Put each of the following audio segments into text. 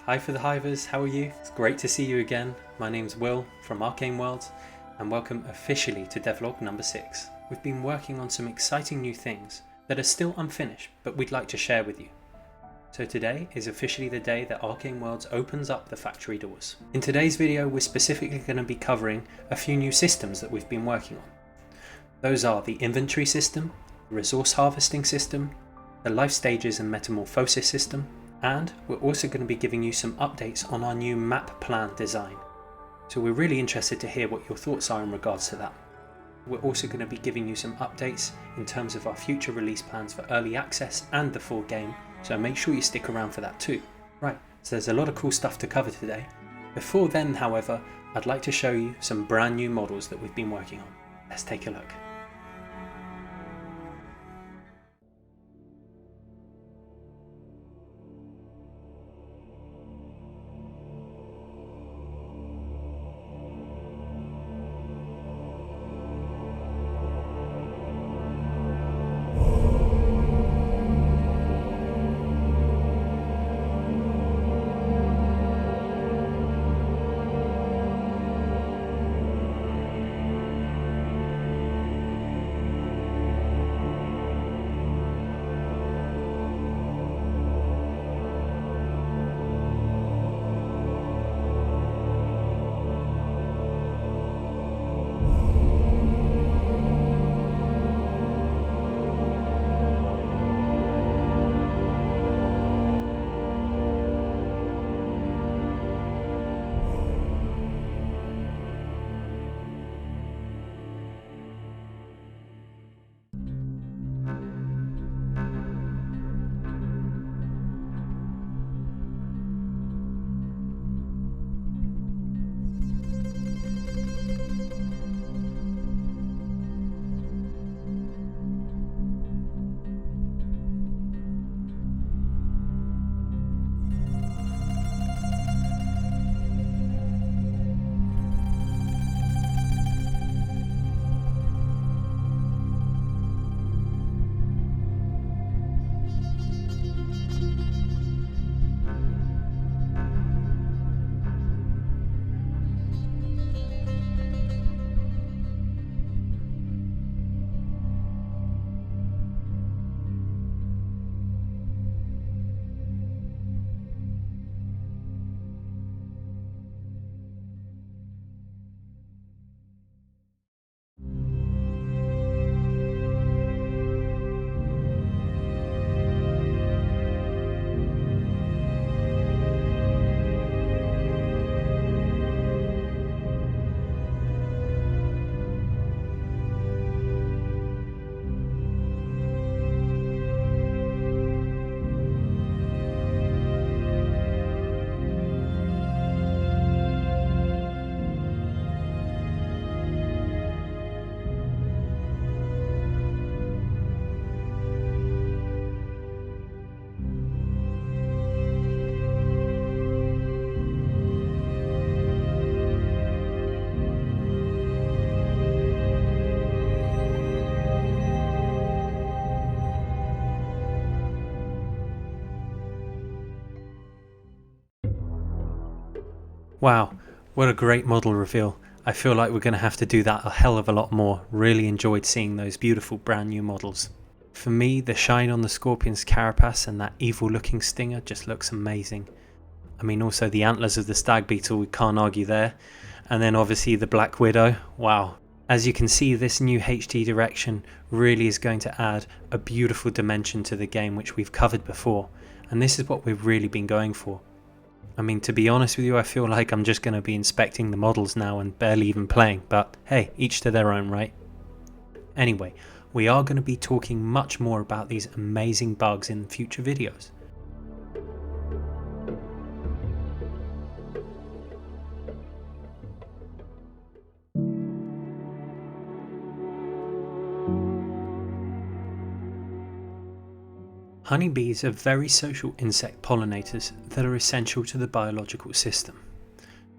Hi For The Hivers, how are you? It's great to see you again. My name's Will from Arcane Worlds and welcome officially to Devlog number 6. We've been working on some exciting new things that are still unfinished but we'd like to share with you. So today is officially the day that Arcane Worlds opens up the factory doors. In today's video we're specifically going to be covering a few new systems that we've been working on. Those are the inventory system, the resource harvesting system, the life stages and metamorphosis system, and we're also going to be giving you some updates on our new map plan design. So we're really interested to hear what your thoughts are in regards to that. We're also going to be giving you some updates in terms of our future release plans for early access and the full game, so make sure you stick around for that too. Right, so there's a lot of cool stuff to cover today. Before then, however, I'd like to show you some brand new models that we've been working on. Let's take a look. Wow, what a great model reveal. I feel like we're going to have to do that a hell of a lot more. Really enjoyed seeing those beautiful brand new models. For me, the shine on the Scorpion's carapace and that evil looking stinger just looks amazing. I mean, also the antlers of the Stag Beetle, we can't argue there. And then obviously the Black Widow, wow. As you can see, this new HD direction really is going to add a beautiful dimension to the game which we've covered before. And this is what we've really been going for. I mean, to be honest with you, I feel like I'm just going to be inspecting the models now and barely even playing, but hey, each to their own, right? Anyway, we are going to be talking much more about these amazing bugs in future videos. Honeybees are very social insect pollinators that are essential to the biological system.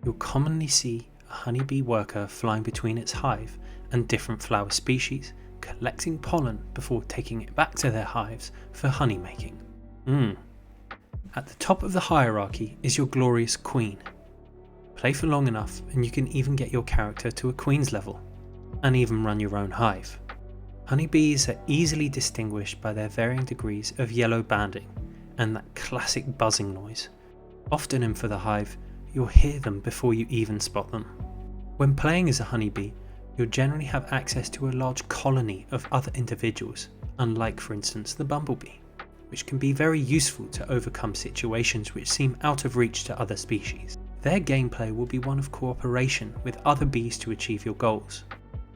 You'll commonly see a honeybee worker flying between its hive and different flower species, collecting pollen before taking it back to their hives for honey making. At the top of the hierarchy is your glorious queen. Play for long enough and you can even get your character to a queen's level, and even run your own hive. Honeybees are easily distinguished by their varying degrees of yellow banding and that classic buzzing noise. Often in For The Hive, you'll hear them before you even spot them. When playing as a honeybee, you'll generally have access to a large colony of other individuals, unlike for instance the bumblebee, which can be very useful to overcome situations which seem out of reach to other species. Their gameplay will be one of cooperation with other bees to achieve your goals.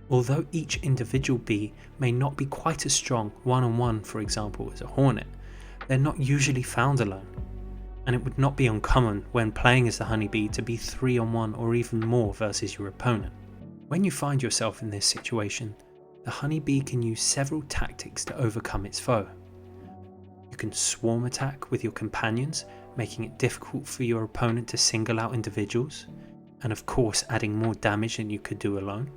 Although each individual bee may not be quite as strong one-on-one, for example, as a hornet, they're not usually found alone, and it would not be uncommon when playing as the honeybee to be 3-on-1 or even more versus your opponent. When you find yourself in this situation, the honeybee can use several tactics to overcome its foe. You can swarm attack with your companions, making it difficult for your opponent to single out individuals, and of course adding more damage than you could do alone.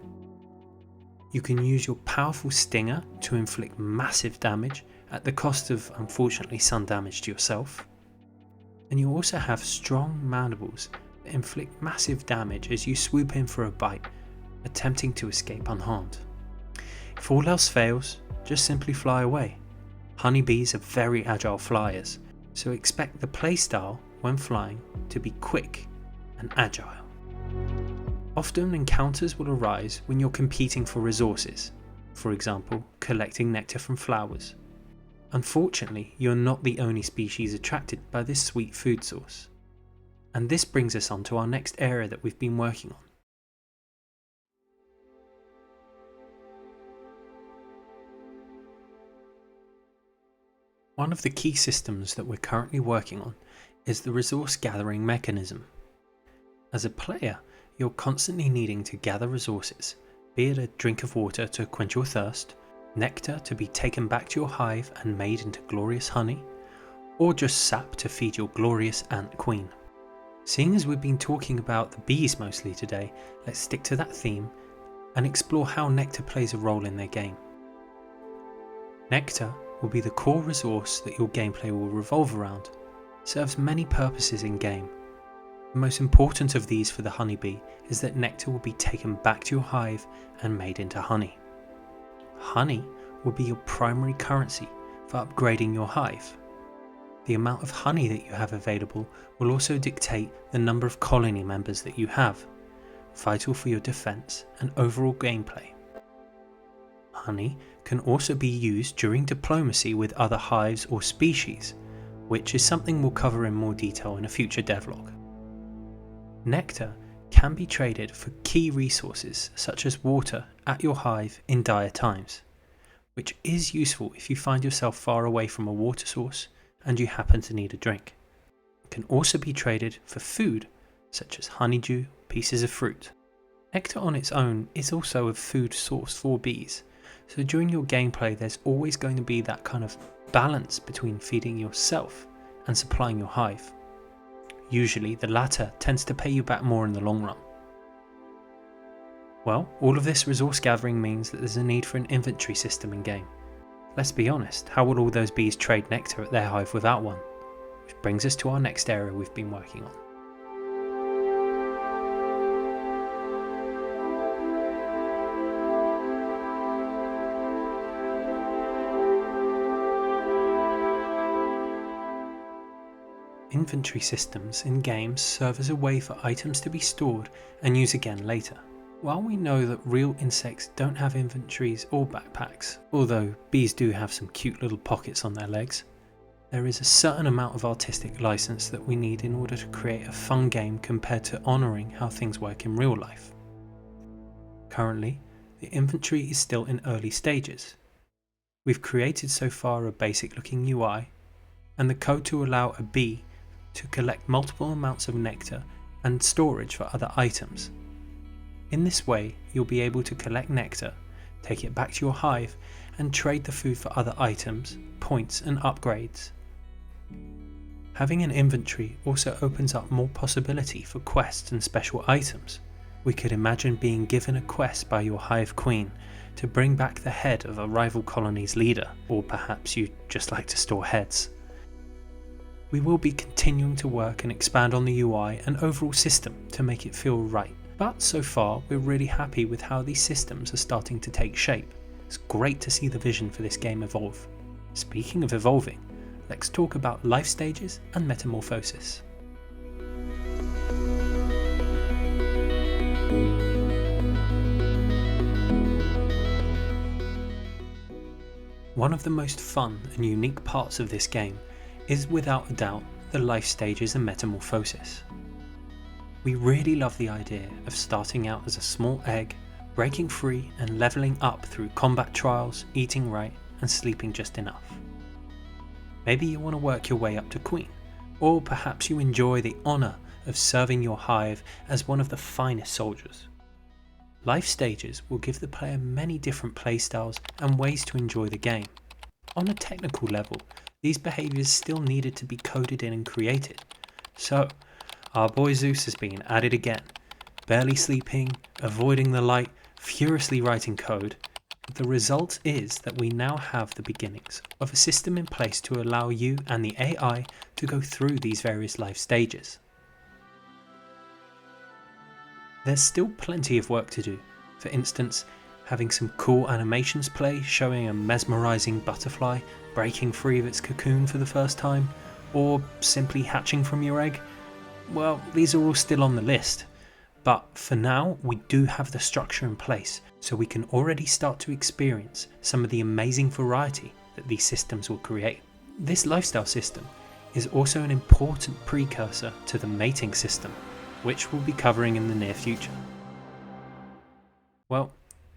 You can use your powerful stinger to inflict massive damage at the cost of, unfortunately, some damage to yourself. And you also have strong mandibles that inflict massive damage as you swoop in for a bite, attempting to escape unharmed. If all else fails, just simply fly away. Honeybees are very agile flyers, so expect the playstyle when flying to be quick and agile. Often encounters will arise when you're competing for resources, for example collecting nectar from flowers. Unfortunately, you're not the only species attracted by this sweet food source. And this brings us on to our next area that we've been working on. One of the key systems that we're currently working on is the resource gathering mechanism. As a player, you're constantly needing to gather resources, be it a drink of water to quench your thirst, nectar to be taken back to your hive and made into glorious honey, or just sap to feed your glorious ant queen. Seeing as we've been talking about the bees mostly today, let's stick to that theme and explore how nectar plays a role in their game. Nectar will be the core resource that your gameplay will revolve around. It serves many purposes in game. The most important of these for the honeybee is that nectar will be taken back to your hive and made into honey. Honey will be your primary currency for upgrading your hive. The amount of honey that you have available will also dictate the number of colony members that you have, vital for your defense and overall gameplay. Honey can also be used during diplomacy with other hives or species, which is something we'll cover in more detail in a future devlog. Nectar can be traded for key resources such as water at your hive in dire times, which is useful if you find yourself far away from a water source and you happen to need a drink. It can also be traded for food such as honeydew, pieces of fruit. Nectar on its own is also a food source for bees, so during your gameplay there's always going to be that kind of balance between feeding yourself and supplying your hive. Usually the latter tends to pay you back more in the long run. Well, all of this resource gathering means that there's a need for an inventory system in game. Let's be honest, how would all those bees trade nectar at their hive without one? Which brings us to our next area we've been working on. Inventory systems in games serve as a way for items to be stored and used again later. While we know that real insects don't have inventories or backpacks, although bees do have some cute little pockets on their legs, there is a certain amount of artistic license that we need in order to create a fun game compared to honouring how things work in real life. Currently, the inventory is still in early stages. We've created so far a basic looking UI and the code to allow a bee to collect multiple amounts of nectar and storage for other items. In this way, you'll be able to collect nectar, take it back to your hive, and trade the food for other items, points, and upgrades. Having an inventory also opens up more possibility for quests and special items. We could imagine being given a quest by your hive queen to bring back the head of a rival colony's leader, or perhaps you just like to store heads. We will be continuing to work and expand on the UI and overall system to make it feel right. But so far, we're really happy with how these systems are starting to take shape. It's great to see the vision for this game evolve. Speaking of evolving, let's talk about life stages and metamorphosis. One of the most fun and unique parts of this game is without a doubt the life stages and metamorphosis. We really love the idea of starting out as a small egg, breaking free and leveling up through combat trials, eating right and sleeping just enough. Maybe you want to work your way up to Queen, or perhaps you enjoy the honour of serving your hive as one of the finest soldiers. Life stages will give the player many different playstyles and ways to enjoy the game. On a technical level, these behaviours still needed to be coded in and created. So, our boy Zeus has been at it again, barely sleeping, avoiding the light, furiously writing code. The result is that we now have the beginnings of a system in place to allow you and the AI to go through these various life stages. There's still plenty of work to do. For instance, having some cool animations play showing a mesmerising butterfly breaking free of its cocoon for the first time, or simply hatching from your egg. Well, these are all still on the list, but for now we do have the structure in place so we can already start to experience some of the amazing variety that these systems will create. This lifestyle system is also an important precursor to the mating system, which we'll be covering in the near future. Well,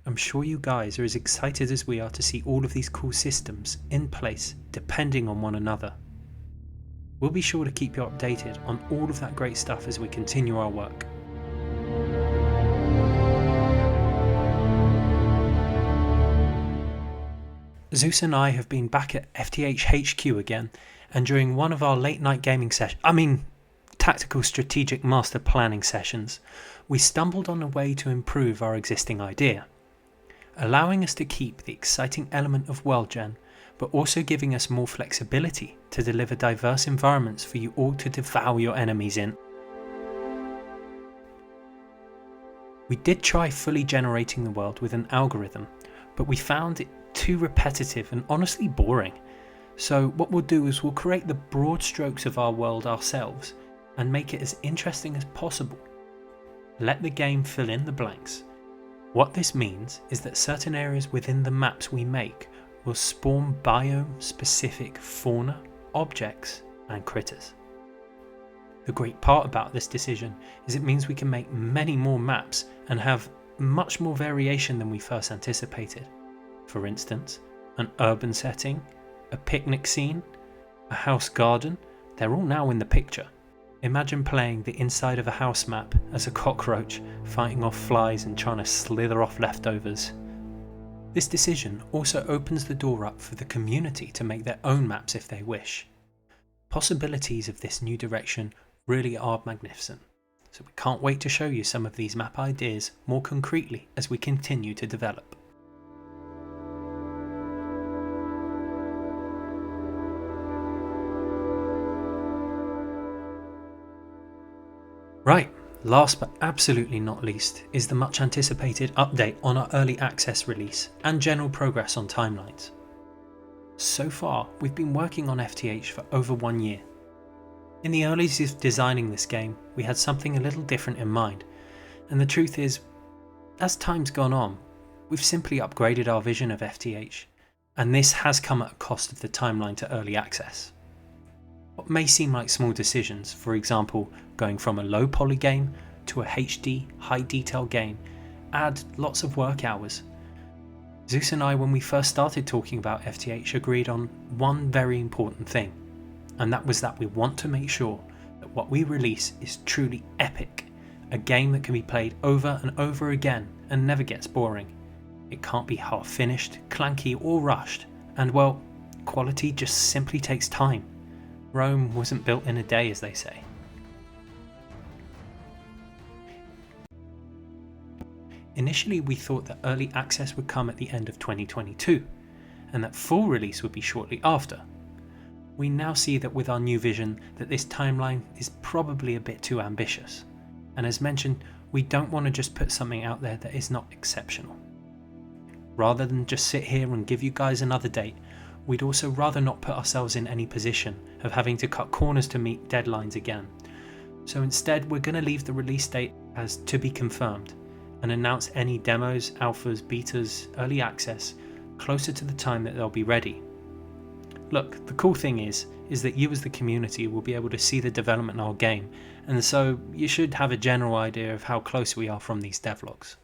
I'm sure you guys are as excited as we are to see all of these cool systems in place depending on one another. We'll be sure to keep you updated on all of that great stuff as we continue our work. Zeus and I have been back at FTH HQ again, and during one of our late night gaming tactical strategic master planning sessions, we stumbled on a way to improve our existing idea, allowing us to keep the exciting element of world gen, but also giving us more flexibility to deliver diverse environments for you all to devour your enemies in. We did try fully generating the world with an algorithm, but we found it too repetitive and honestly boring. So what we'll do is we'll create the broad strokes of our world ourselves and make it as interesting as possible. Let the game fill in the blanks. What this means is that certain areas within the maps we make will spawn biome-specific fauna, objects, and critters. The great part about this decision is it means we can make many more maps and have much more variation than we first anticipated. For instance, an urban setting, a picnic scene, a house garden, they're all now in the picture. Imagine playing the inside of a house map as a cockroach fighting off flies and trying to slither off leftovers. This decision also opens the door up for the community to make their own maps if they wish. Possibilities of this new direction really are magnificent, so we can't wait to show you some of these map ideas more concretely as we continue to develop. Right, last but absolutely not least is the much anticipated update on our early access release and general progress on timelines. So far, we've been working on FTH for over 1 year. In the early days of designing this game, we had something a little different in mind, and the truth is, as time's gone on, we've simply upgraded our vision of FTH, and this has come at a cost of the timeline to early access. What may seem like small decisions, for example going from a low poly game to a HD high detail game, add lots of work hours. Zeus and I, when we first started talking about FTH, agreed on one very important thing, and that was that we want to make sure that what we release is truly epic, a game that can be played over and over again and never gets boring. It can't be half finished, clanky or rushed, and well, quality just simply takes time. Rome wasn't built in a day, as they say. Initially we thought that early access would come at the end of 2022, and that full release would be shortly after. We now see that with our new vision that this timeline is probably a bit too ambitious. And as mentioned, we don't want to just put something out there that is not exceptional. Rather than just sit here and give you guys another date, we'd also rather not put ourselves in any position of having to cut corners to meet deadlines again. So instead, we're going to leave the release date as to be confirmed and announce any demos, alphas, betas, early access closer to the time that they'll be ready. Look, the cool thing is that you as the community will be able to see the development of our game, and so you should have a general idea of how close we are from these devlogs.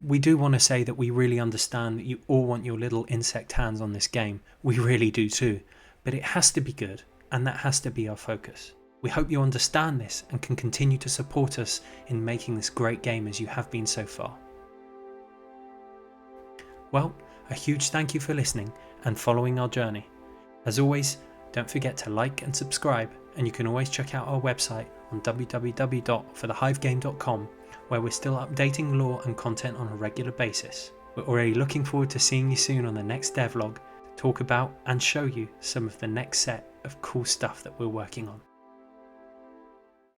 We do want to say that we really understand that you all want your little insect hands on this game. We really do too, but it has to be good, and that has to be our focus. We hope you understand this and can continue to support us in making this great game as you have been so far. Well, a huge thank you for listening and following our journey. As always, don't forget to like and subscribe, and you can always check out our website on www.forthehivegame.com, where we're still updating lore and content on a regular basis. We're already looking forward to seeing you soon on the next devlog to talk about and show you some of the next set of cool stuff that we're working on.